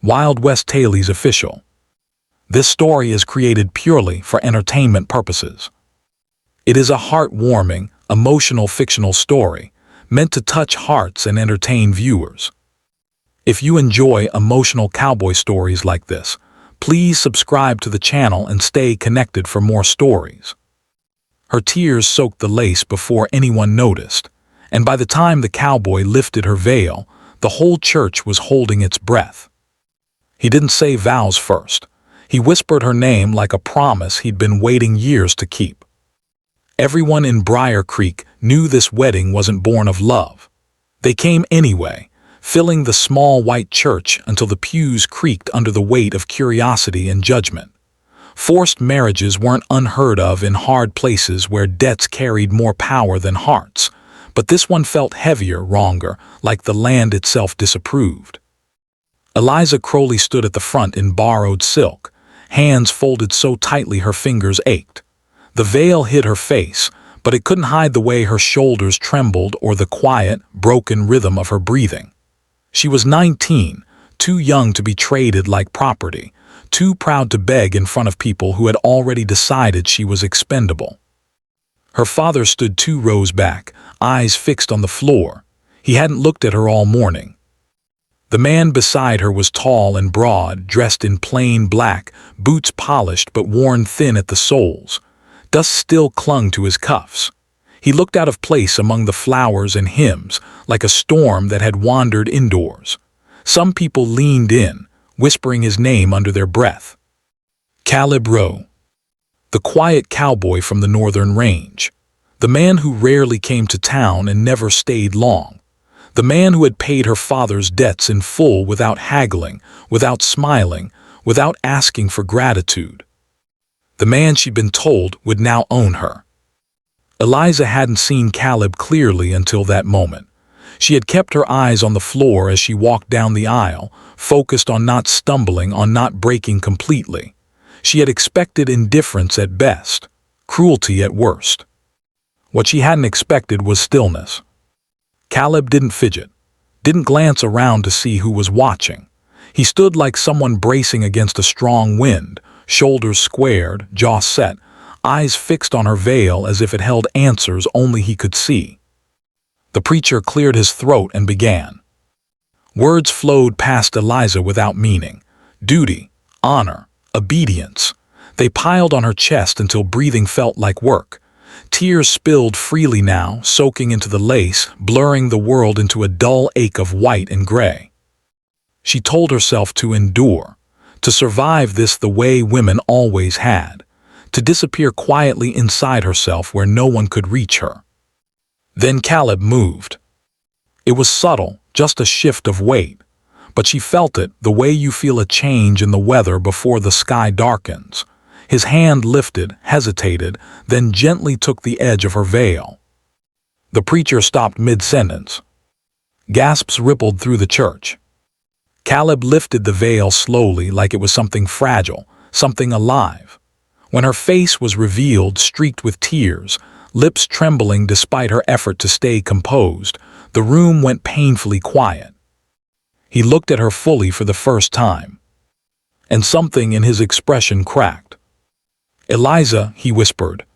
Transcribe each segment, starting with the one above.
Wild West Tales Official. This story is created purely for entertainment purposes. It is a heartwarming, emotional fictional story meant to touch hearts and entertain viewers. If you enjoy emotional cowboy stories like this, please subscribe to the channel and stay connected for more stories. Her tears soaked the lace before anyone noticed, and by the time the cowboy lifted her veil, the whole church was holding its breath. He didn't say vows first. He whispered her name like a promise he'd been waiting years to keep. Everyone in Briar Creek knew this wedding wasn't born of love. They came anyway, filling the small white church until the pews creaked under the weight of curiosity and judgment. Forced marriages weren't unheard of in hard places where debts carried more power than hearts, but this one felt heavier, wronger, like the land itself disapproved. Eliza Crowley stood at the front in borrowed silk, hands folded so tightly her fingers ached. The veil hid her face, but it couldn't hide the way her shoulders trembled or the quiet, broken rhythm of her breathing. She was 19, too young to be traded like property, too proud to beg in front of people who had already decided she was expendable. Her father stood 2 rows back, eyes fixed on the floor. He hadn't looked at her all morning. The man beside her was tall and broad, dressed in plain black, boots polished but worn thin at the soles. Dust still clung to his cuffs. He looked out of place among the flowers and hymns, like a storm that had wandered indoors. Some people leaned in, whispering his name under their breath. Caleb Rowe. The quiet cowboy from the northern range. The man who rarely came to town and never stayed long. The man who had paid her father's debts in full without haggling, without smiling, without asking for gratitude. The man she'd been told would now own her. Eliza hadn't seen Caleb clearly until that moment. She had kept her eyes on the floor as she walked down the aisle, focused on not stumbling, on not breaking completely. She had expected indifference at best, cruelty at worst. What she hadn't expected was stillness. Caleb didn't fidget, didn't glance around to see who was watching. He stood like someone bracing against a strong wind, shoulders squared, jaw set, eyes fixed on her veil as if it held answers only he could see. The preacher cleared his throat and began. Words flowed past Eliza without meaning. Duty, honor, obedience. They piled on her chest until breathing felt like work. Tears spilled freely now, soaking into the lace, blurring the world into a dull ache of white and gray. She told herself to endure, to survive this the way women always had, to disappear quietly inside herself where no one could reach her. Then Caleb moved. It was subtle, just a shift of weight, but she felt it the way you feel a change in the weather before the sky darkens. His hand lifted, hesitated, then gently took the edge of her veil. The preacher stopped mid-sentence. Gasps rippled through the church. Caleb lifted the veil slowly like it was something fragile, something alive. When her face was revealed, streaked with tears, lips trembling despite her effort to stay composed, the room went painfully quiet. He looked at her fully for the first time, and something in his expression cracked. "Eliza," he whispered.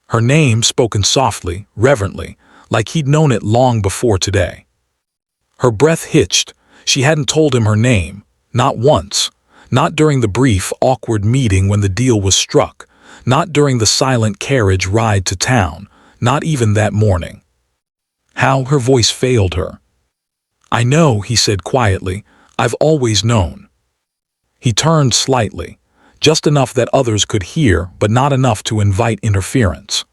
Her name spoken softly, reverently, like he'd known it long before today. Her breath hitched. She hadn't told him her name, not once, not during the brief, awkward meeting when the deal was struck, not during the silent carriage ride to town, not even that morning. How her voice failed her. "I know," he said quietly. "I've always known." He turned slightly, just enough that others could hear, but not enough to invite interference.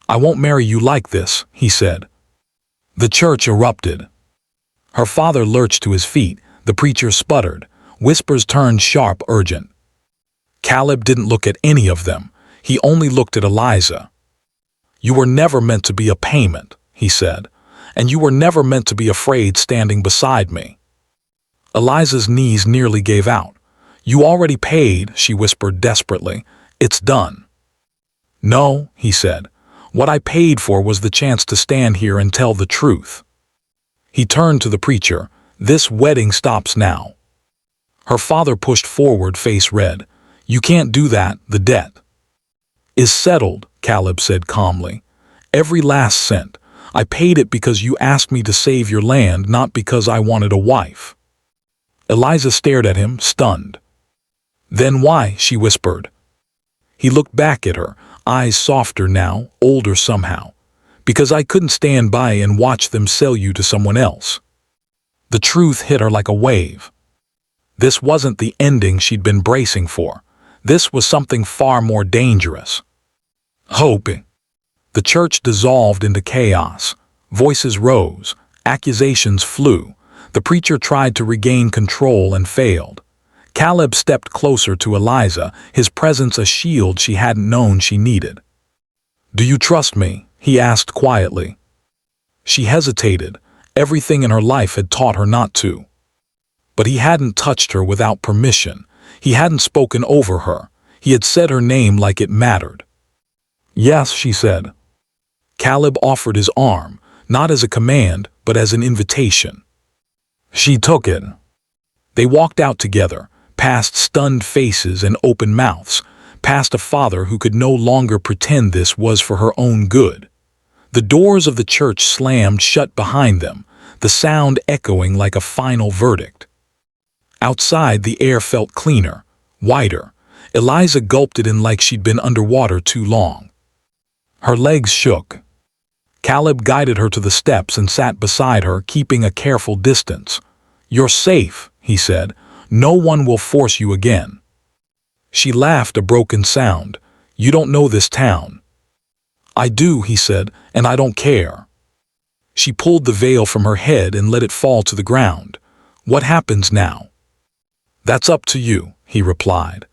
"I won't marry you like this," he said. The church erupted. Her father lurched to his feet, the preacher sputtered, whispers turned sharp, urgent. Caleb didn't look at any of them, he only looked at Eliza. "You were never meant to be a payment," he said, "and you were never meant to be afraid standing beside me." Eliza's knees nearly gave out. "You already paid," she whispered desperately. "It's done." "No," he said. "What I paid for was the chance to stand here and tell the truth." He turned to the preacher. "This wedding stops now." Her father pushed forward, face red. "You can't do that, the debt is settled," Caleb said calmly. "Every last cent. I paid it because you asked me to save your land, not because I wanted a wife." Eliza stared at him, stunned. "Then why?" she whispered. He looked back at her, eyes softer now, older somehow. "Because I couldn't stand by and watch them sell you to someone else." The truth hit her like a wave. This wasn't the ending she'd been bracing for. This was something far more dangerous. Hoping. The church dissolved into chaos. Voices rose. Accusations flew. The preacher tried to regain control and failed. Caleb stepped closer to Eliza, his presence a shield she hadn't known she needed. "Do you trust me?" he asked quietly. She hesitated. Everything in her life had taught her not to. But he hadn't touched her without permission. He hadn't spoken over her. He had said her name like it mattered. "Yes," she said. Caleb offered his arm, not as a command, but as an invitation. She took it. They walked out together, past stunned faces and open mouths, past a father who could no longer pretend this was for her own good. The doors of the church slammed shut behind them, the sound echoing like a final verdict. Outside, the air felt cleaner, whiter. Eliza gulped it in like she'd been underwater too long. Her legs shook. Caleb guided her to the steps and sat beside her, keeping a careful distance. "You're safe," he said. "No one will force you again." She laughed, a broken sound. "You don't know this town." "I do," he said, "and I don't care." She pulled the veil from her head and let it fall to the ground. "What happens now?" "That's up to you," he replied.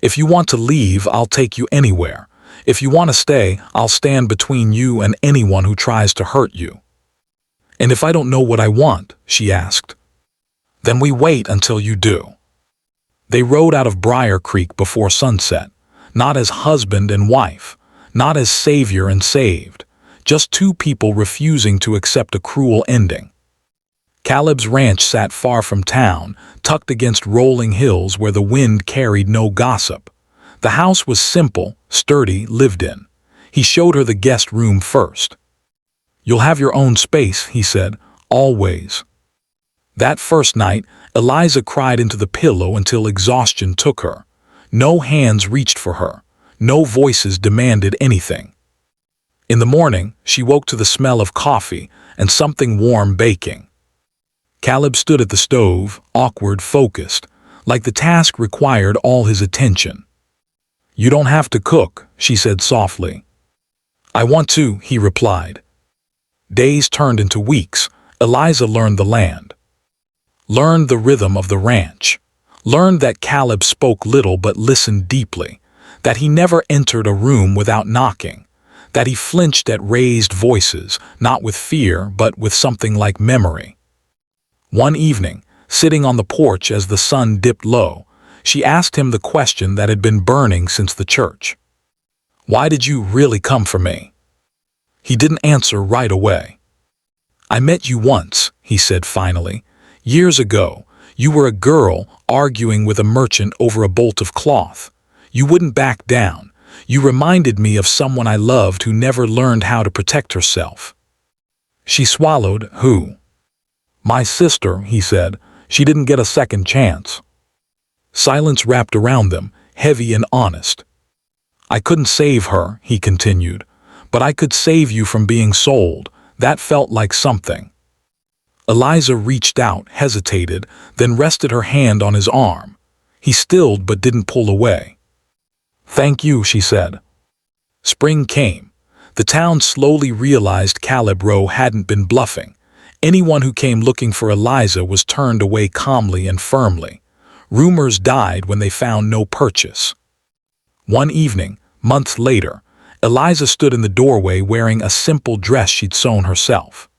"If you want to leave, I'll take you anywhere. If you want to stay, I'll stand between you and anyone who tries to hurt you." "And if I don't know what I want?" she asked. "Then we wait until you do." They rode out of Briar Creek before sunset, not as husband and wife, not as savior and saved, just two people refusing to accept a cruel ending. Caleb's ranch sat far from town, tucked against rolling hills where the wind carried no gossip. The house was simple, sturdy, lived in. He showed her the guest room first. "You'll have your own space," he said, "always." That first night, Eliza cried into the pillow until exhaustion took her. No hands reached for her. No voices demanded anything. In the morning, she woke to the smell of coffee and something warm baking. Caleb stood at the stove, awkward, focused, like the task required all his attention. "You don't have to cook," she said softly. "I want to," he replied. Days turned into weeks. Eliza learned the land. Learned the rhythm of the ranch. Learned that Caleb spoke little but listened deeply. That he never entered a room without knocking. That he flinched at raised voices, not with fear, but with something like memory. One evening, sitting on the porch as the sun dipped low, she asked him the question that had been burning since the church. "Why did you really come for me?" He didn't answer right away. "I met you once," he said finally. "Years ago, you were a girl arguing with a merchant over a bolt of cloth. You wouldn't back down. You reminded me of someone I loved who never learned how to protect herself." She swallowed. "Who?" "My sister," he said. "She didn't get a second chance." Silence wrapped around them, heavy and honest. "I couldn't save her," he continued, "but I could save you from being sold. That felt like something." Eliza reached out, hesitated, then rested her hand on his arm. He stilled but didn't pull away. "Thank you," she said. Spring came. The town slowly realized Caleb Rowe hadn't been bluffing. Anyone who came looking for Eliza was turned away calmly and firmly. Rumors died when they found no purchase. One evening, months later, Eliza stood in the doorway wearing a simple dress she'd sewn herself.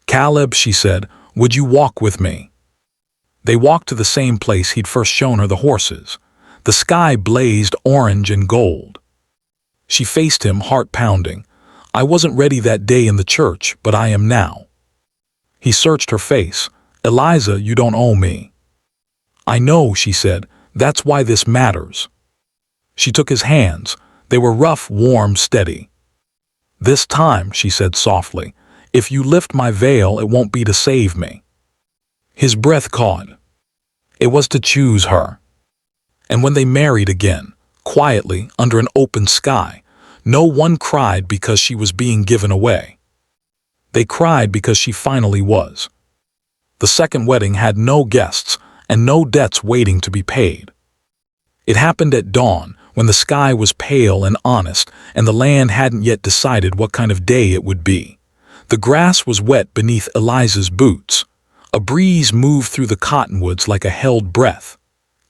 "Caleb," she said, "would you walk with me?" They walked to the same place he'd first shown her the horses. The sky blazed orange and gold. She faced him, heart pounding. "I wasn't ready that day in the church, but I am now." He searched her face. "Eliza, you don't owe me." "I know," she said. "That's why this matters." She took his hands. They were rough, warm, steady. "This time," she said softly, "if you lift my veil, it won't be to save me." His breath caught. It was to choose her. And when they married again, quietly, under an open sky, no one cried because she was being given away. They cried because she finally was. The second wedding had no guests and no debts waiting to be paid. It happened at dawn, when the sky was pale and honest and the land hadn't yet decided what kind of day it would be. The grass was wet beneath Eliza's boots. A breeze moved through the cottonwoods like a held breath.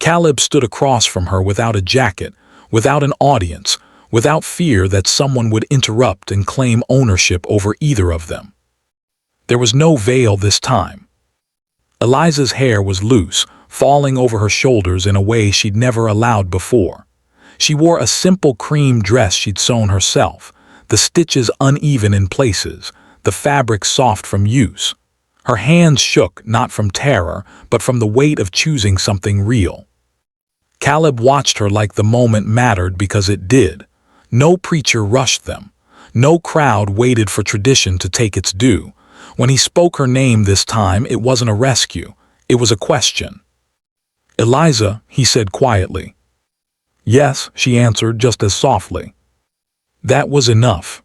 Caleb stood across from her without a jacket, without an audience, without fear that someone would interrupt and claim ownership over either of them. There was no veil this time. Eliza's hair was loose, falling over her shoulders in a way she'd never allowed before. She wore a simple cream dress she'd sewn herself, the stitches uneven in places, the fabric soft from use. Her hands shook, not from terror, but from the weight of choosing something real. Caleb watched her like the moment mattered because it did. No preacher rushed them. No crowd waited for tradition to take its due. When he spoke her name this time, it wasn't a rescue. It was a question. "Eliza," he said quietly. "Yes," she answered just as softly. That was enough.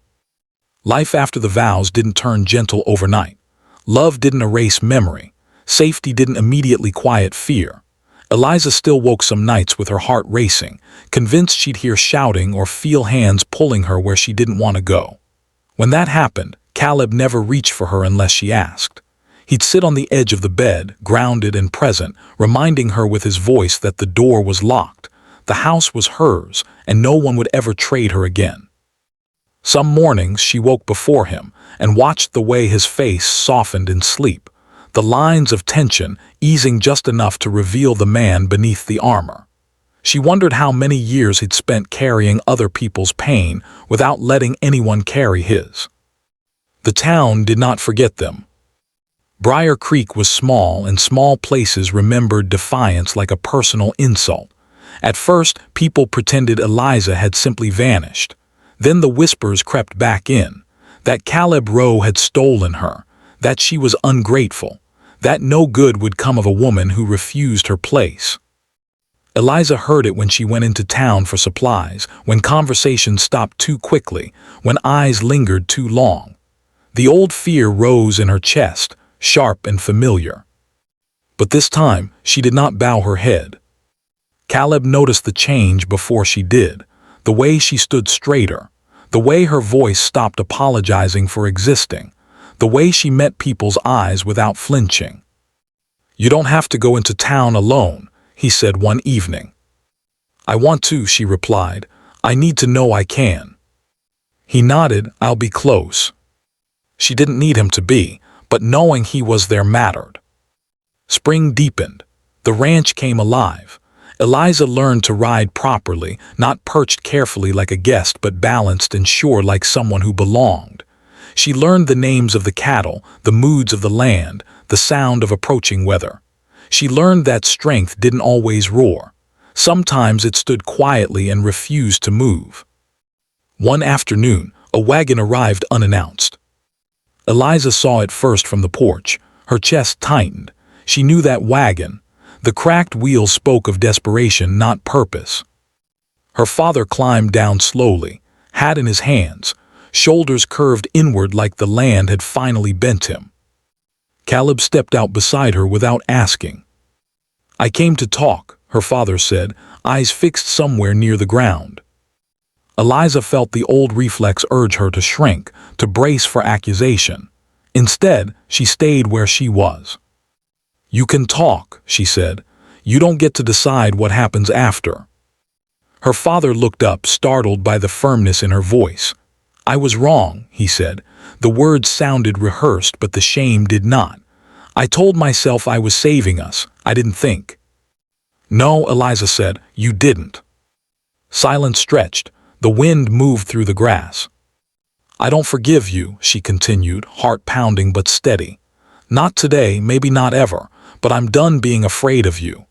Life after the vows didn't turn gentle overnight. Love didn't erase memory. Safety didn't immediately quiet fear. Eliza still woke some nights with her heart racing, convinced she'd hear shouting or feel hands pulling her where she didn't want to go. When that happened, Caleb never reached for her unless she asked. He'd sit on the edge of the bed, grounded and present, reminding her with his voice that the door was locked. The house was hers, and no one would ever trade her again. Some mornings she woke before him and watched the way his face softened in sleep, the lines of tension easing just enough to reveal the man beneath the armor. She wondered how many years he'd spent carrying other people's pain without letting anyone carry his. The town did not forget them. Briar Creek was small, and small places remembered defiance like a personal insult. At first, people pretended Eliza had simply vanished. Then the whispers crept back in, that Caleb Rowe had stolen her, that she was ungrateful, that no good would come of a woman who refused her place. Eliza heard it when she went into town for supplies, when conversations stopped too quickly, when eyes lingered too long. The old fear rose in her chest, sharp and familiar. But this time, she did not bow her head. Caleb noticed the change before she did, the way she stood straighter, the way her voice stopped apologizing for existing, the way she met people's eyes without flinching. "You don't have to go into town alone," he said one evening. "I want to," she replied. "I need to know I can." He nodded. "I'll be close." She didn't need him to be, but knowing he was there mattered. Spring deepened. The ranch came alive. Eliza learned to ride properly, not perched carefully like a guest, but balanced and sure like someone who belonged. She learned the names of the cattle, the moods of the land, the sound of approaching weather. She learned that strength didn't always roar. Sometimes it stood quietly and refused to move. One afternoon, a wagon arrived unannounced. Eliza saw it first from the porch. Her chest tightened. She knew that wagon. The cracked wheels spoke of desperation, not purpose. Her father climbed down slowly, hat in his hands, shoulders curved inward like the land had finally bent him. Caleb stepped out beside her without asking. "I came to talk," her father said, eyes fixed somewhere near the ground. Eliza felt the old reflex urge her to shrink, to brace for accusation. Instead, she stayed where she was. "You can talk," she said. "You don't get to decide what happens after." Her father looked up, startled by the firmness in her voice. "I was wrong," he said. The words sounded rehearsed, but the shame did not. "I told myself I was saving us. I didn't think." "No," Eliza said, "you didn't." Silence stretched. The wind moved through the grass. "I don't forgive you," she continued, heart pounding but steady. "Not today, maybe not ever, but I'm done being afraid of you."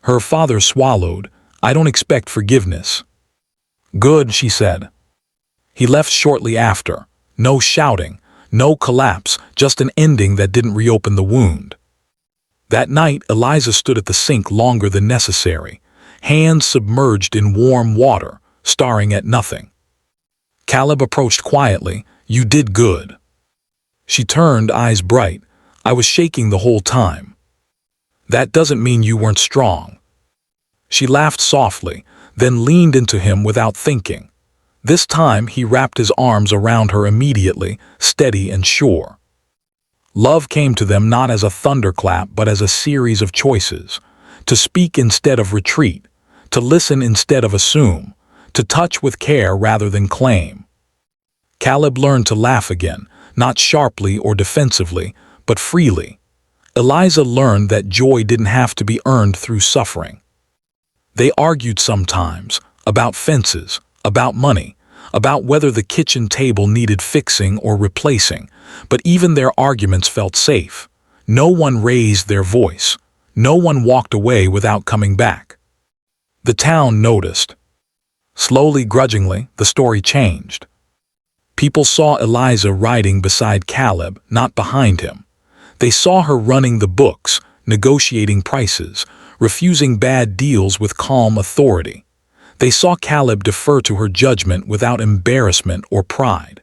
Her father swallowed. "I don't expect forgiveness." "Good," she said. He left shortly after. No shouting, no collapse, just an ending that didn't reopen the wound. That night, Eliza stood at the sink longer than necessary, hands submerged in warm water, staring at nothing. Caleb approached quietly. "You did good." She turned, eyes bright. "I was shaking the whole time." "That doesn't mean you weren't strong." She laughed softly, then leaned into him without thinking. This time he wrapped his arms around her immediately, steady and sure. Love came to them not as a thunderclap but as a series of choices. To speak instead of retreat, to listen instead of assume, to touch with care rather than claim. Caleb learned to laugh again, not sharply or defensively, but freely. Eliza learned that joy didn't have to be earned through suffering. They argued sometimes, about fences, about money, about whether the kitchen table needed fixing or replacing, but even their arguments felt safe. No one raised their voice. No one walked away without coming back. The town noticed. Slowly, grudgingly, the story changed. People saw Eliza riding beside Caleb, not behind him. They saw her running the books, negotiating prices, refusing bad deals with calm authority. They saw Caleb defer to her judgment without embarrassment or pride.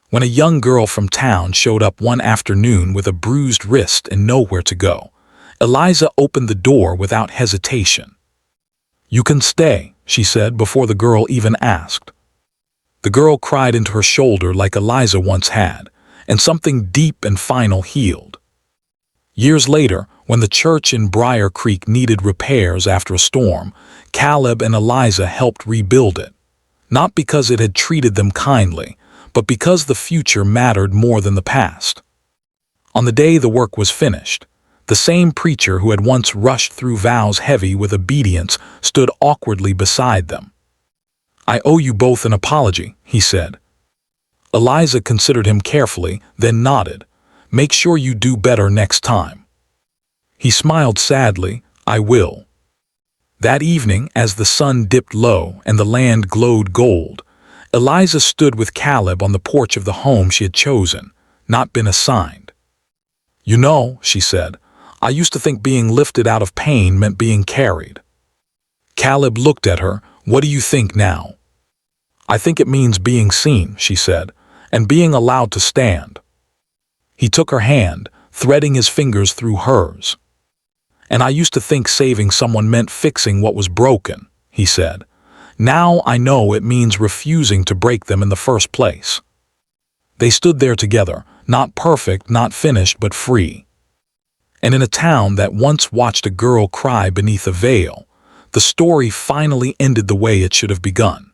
When a young girl from town showed up one afternoon with a bruised wrist and nowhere to go, Eliza opened the door without hesitation. "You can stay," she said before the girl even asked. The girl cried into her shoulder like Eliza once had, and something deep and final healed. Years later, when the church in Briar Creek needed repairs after a storm, Caleb and Eliza helped rebuild it. Not because it had treated them kindly, but because the future mattered more than the past. On the day the work was finished, the same preacher who had once rushed through vows heavy with obedience stood awkwardly beside them. "I owe you both an apology," he said. Eliza considered him carefully, then nodded. "Make sure you do better next time." He smiled sadly. "I will." That evening, as the sun dipped low and the land glowed gold, Eliza stood with Caleb on the porch of the home she had chosen, not been assigned. "You know," she said, "I used to think being lifted out of pain meant being carried." Caleb looked at her. "What do you think now?" "I think it means being seen," she said, "and being allowed to stand." He took her hand, threading his fingers through hers. "And I used to think saving someone meant fixing what was broken," he said. "Now I know it means refusing to break them in the first place." They stood there together, not perfect, not finished, but free. And in a town that once watched a girl cry beneath a veil, the story finally ended the way it should have begun.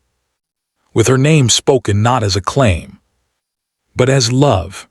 With her name spoken not as a claim, but as love.